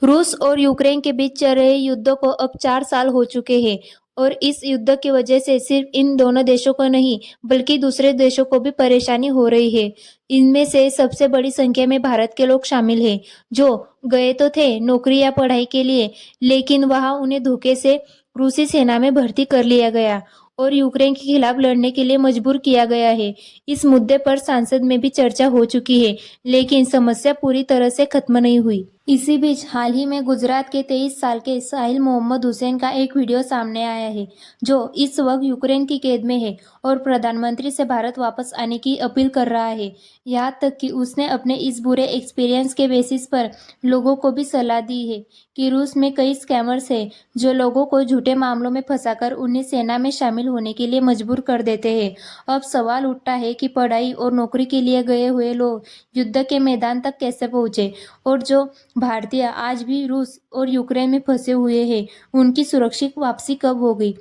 रूस और यूक्रेन के बीच चल रहे युद्ध को अब 4 साल हो चुके हैं और इस युद्ध की वजह से सिर्फ इन दोनों देशों को नहीं बल्कि दूसरे देशों को भी परेशानी हो रही है। इनमें से सबसे बड़ी संख्या में भारत के लोग शामिल हैं, जो गए तो थे नौकरी या पढ़ाई के लिए, लेकिन वहां उन्हें धोखे से रूसी सेना में भर्ती कर लिया गया और यूक्रेन के खिलाफ लड़ने के लिए मजबूर किया गया है। इस मुद्दे पर संसद में भी चर्चा हो चुकी है, लेकिन समस्या पूरी तरह से खत्म नहीं हुई। इसी बीच हाल ही में गुजरात के 23 साल के साहिल मोहम्मद हुसैन का एक वीडियो सामने आया है, जो इस वक्त यूक्रेन की कैद में है और प्रधानमंत्री से भारत वापस आने की अपील कर रहा है। यहाँ तक कि उसने अपने इस बुरे एक्सपीरियंस के बेसिस पर लोगों को भी सलाह दी है कि रूस में कई स्कैमर्स हैं जो लोगों को झूठे मामलों में फंसाकर उन्हें सेना में शामिल होने के लिए मजबूर कर देते हैं। अब सवाल उठता है कि पढ़ाई और नौकरी के लिए गए हुए लोग युद्ध के मैदान तक कैसे पहुंचे, और जो भारतीय आज भी रूस और यूक्रेन में फंसे हुए हैं, उनकी सुरक्षित वापसी कब होगी?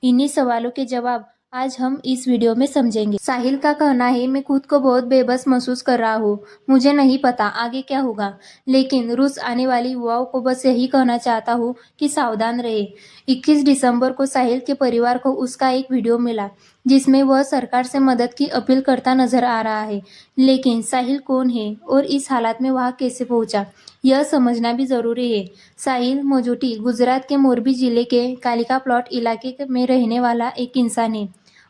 इन्हीं सवालों के जवाब आज हम इस वीडियो में समझेंगे। साहिल का कहना है, मैं खुद को बहुत बेबस महसूस कर रहा हूँ। मुझे नहीं पता आगे क्या होगा, लेकिन रूस आने वाली युवाओं को बस यही कहना चाहता हूँ कि सावधान रहे। 21 दिसंबर को साहिल के परिवार को उसका एक वीडियो मिला जिसमें वह सरकार से मदद की अपील करता नजर आ रहा है। लेकिन साहिल कौन है और इस हालात में वहां कैसे पहुंचा, यह समझना भी जरूरी है। साहिल मोजोटी गुजरात के मोरबी जिले के कालिका प्लॉट इलाके में रहने वाला एक इंसान है।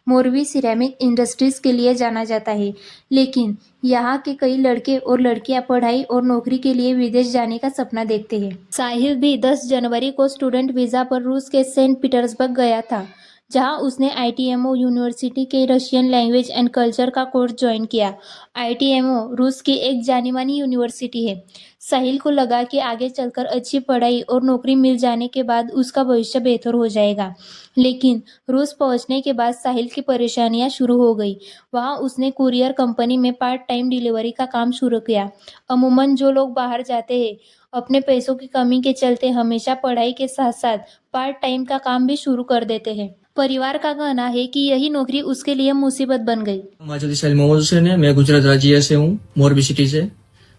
मोरबी सिरेमिक इंडस्ट्रीज के लिए जाना जाता है, लेकिन यहाँ के कई लड़के और लड़कियां पढ़ाई और नौकरी के लिए विदेश जाने का सपना देखते हैं। साहिल भी 10 जनवरी को स्टूडेंट वीजा पर रूस के सेंट पीटर्सबर्ग गया था, जहां उसने ITMO यूनिवर्सिटी के रशियन लैंग्वेज एंड कल्चर का कोर्स ज्वाइन किया। ITMO रूस की एक जानी मानी यूनिवर्सिटी है। साहिल को लगा कि आगे चलकर अच्छी पढ़ाई और नौकरी मिल जाने के बाद उसका भविष्य बेहतर हो जाएगा, लेकिन रूस पहुंचने के बाद साहिल की परेशानियां शुरू हो गई। वहां उसने कुरियर कंपनी में पार्ट टाइम डिलीवरी का काम शुरू किया। अमूमन जो लोग बाहर जाते हैं, अपने पैसों की कमी के चलते हमेशा पढ़ाई के साथ साथ पार्ट टाइम का काम भी शुरू कर देते हैं। परिवार का कहना है कि यही नौकरी उसके लिए मुसीबत बन गई। माजदी साहिल मोहम्मद हुसैन है। मैं गुजरात राज्य से हूँ, मोरबी सिटी से।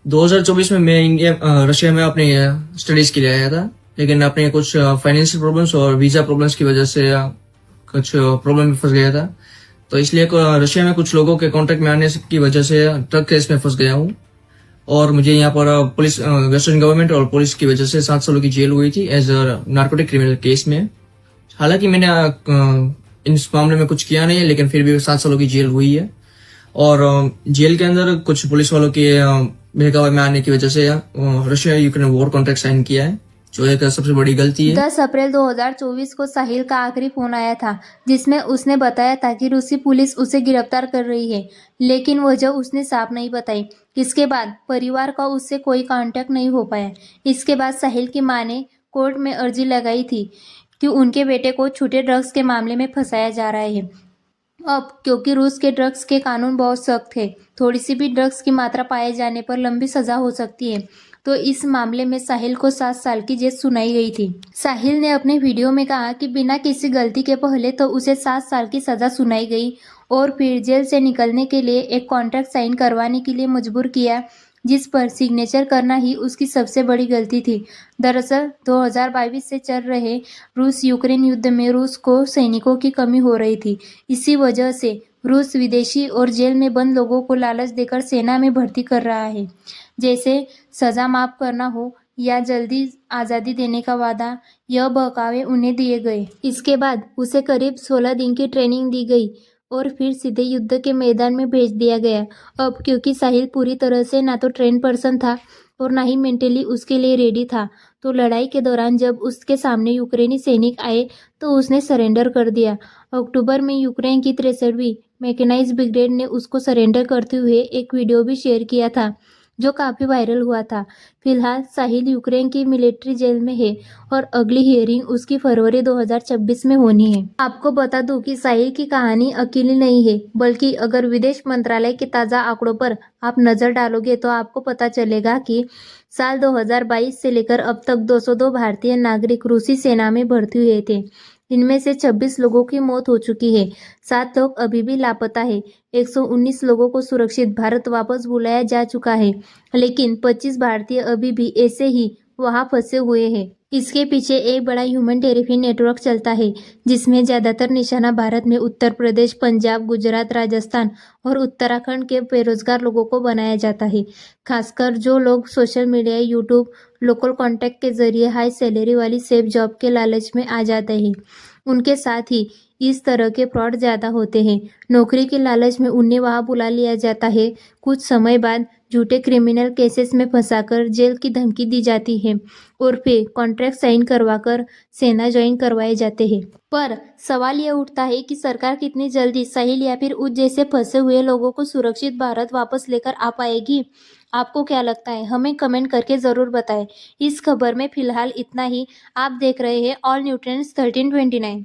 2024 में मैं रशिया में अपनी स्टडीज के लिए आया था, लेकिन अपने कुछ फाइनेंशियल प्रॉब्लम्स और वीजा प्रॉब्लम्स की वजह से कुछ प्रॉब्लम में फंस गया था। तो इसलिए रशिया में कुछ लोगों के कॉन्टेक्ट में आने की वजह से ड्रग केस में फंस गया हूँ, और मुझे यहाँ पर पुलिस, वेस्टर्न गवर्नमेंट और पुलिस की वजह से 7 सालों की जेल हुई थी एज नार्कोटिक क्रिमिनल केस में। हालांकि मैंने इस मामले में कुछ किया नहीं है, लेकिन फिर भी 7 सालों की जेल हुई है। और जेल के अंदर कुछ पुलिस वालों के बहकावे में आने की वजह से Russia Ukraine war contract sign किया है, जो एक सबसे बड़ी गलती है। 10 अप्रैल 2024 को साहिल का आखिरी फोन आया था, जिसमें उसने बताया था कि रूसी पुलिस उसे गिरफ्तार कर रही है, लेकिन वजह उसने साफ नहीं बताई। इसके बाद परिवार का उससे कोई कांटेक्ट नहीं हो पाया। इसके बाद साहिल की मां ने कोर्ट में अर्जी लगाई थी कि उनके बेटे को छूटे ड्रग्स के मामले में फंसाया जा रहा है। अब क्योंकि रूस के ड्रग्स के कानून बहुत सख्त है, थोड़ी सी भी ड्रग्स की मात्रा पाए जाने पर लंबी सजा हो सकती है, तो इस मामले में साहिल को 7 साल की जेल सुनाई गई थी। साहिल ने अपने वीडियो में कहा कि बिना किसी गलती के पहले तो उसे 7 साल की सजा सुनाई गई और फिर जेल से निकलने के लिए एक कॉन्ट्रैक्ट साइन करवाने के लिए मजबूर किया, जिस पर सिग्नेचर करना ही उसकी सबसे बड़ी गलती थी। दरअसल 2022 से चल रहे रूस यूक्रेन युद्ध में रूस को सैनिकों की कमी हो रही थी। इसी वजह से रूस विदेशी और जेल में बंद लोगों को लालच देकर सेना में भर्ती कर रहा है, जैसे सजा माफ करना हो या जल्दी आज़ादी देने का वादा। यह बहकावे उन्हें दिए गए। इसके बाद उसे करीब 16 दिन की ट्रेनिंग दी गई और फिर सीधे युद्ध के मैदान में भेज दिया गया। अब क्योंकि साहिल पूरी तरह से ना तो ट्रेन पर्सन था और ना ही मेंटली उसके लिए रेडी था, तो लड़ाई के दौरान जब उसके सामने यूक्रेनी सैनिक आए तो उसने सरेंडर कर दिया। अक्टूबर में यूक्रेन की 63वीं मैकेनाइज्ड ब्रिगेड ने उसको सरेंडर करते हुए एक वीडियो भी शेयर किया था, जो काफी वायरल हुआ था। फिलहाल साहिल यूक्रेन की मिलिट्री जेल में है और अगली हियरिंग उसकी फरवरी 2026 में होनी है। आपको बता दूं कि साहिल की कहानी अकेली नहीं है, बल्कि अगर विदेश मंत्रालय के ताज़ा आंकड़ों पर आप नजर डालोगे तो आपको पता चलेगा कि साल 2022 से लेकर अब तक 202 भारतीय नागरिक रूसी सेना में भर्ती हुए थे। इनमें से 26 लोगों की मौत हो चुकी है, 7 लोग अभी भी लापता है। 119 लोगों को सुरक्षित भारत वापस बुलाया जा चुका है, लेकिन 25 भारतीय अभी भी ऐसे ही वहां फंसे हुए हैं। इसके पीछे एक बड़ा ह्यूमन ट्रैफिकिंग नेटवर्क चलता है, जिसमें ज्यादातर निशाना भारत में उत्तर प्रदेश, पंजाब, गुजरात, राजस्थान और उत्तराखंड के बेरोजगार लोगों को बनाया जाता है। खासकर जो लोग social media, YouTube, local contact के जरिए हाई सैलरी वाली सेफ जॉब के लालच में आ जाते हैं, उनके साथ ही इस तरह के फ्रॉड ज्यादा होते हैं। नौकरी के लालच में उन्हें वहां बुला लिया जाता है। कुछ समय बाद झूठे क्रिमिनल केसेस में फंसाकर जेल की धमकी दी जाती है और फिर कॉन्ट्रैक्ट साइन करवाकर सेना ज्वाइन करवाए जाते हैं। पर सवाल यह उठता है कि सरकार कितनी जल्दी साहिल या फिर उस जैसे फंसे हुए लोगों को सुरक्षित भारत वापस लेकर आ पाएगी। आपको क्या लगता है? हमें कमेंट करके जरूर बताएं। इस खबर में फिलहाल इतना ही। आप देख रहे हैं ऑल न्यूट्रेंड्स 1329।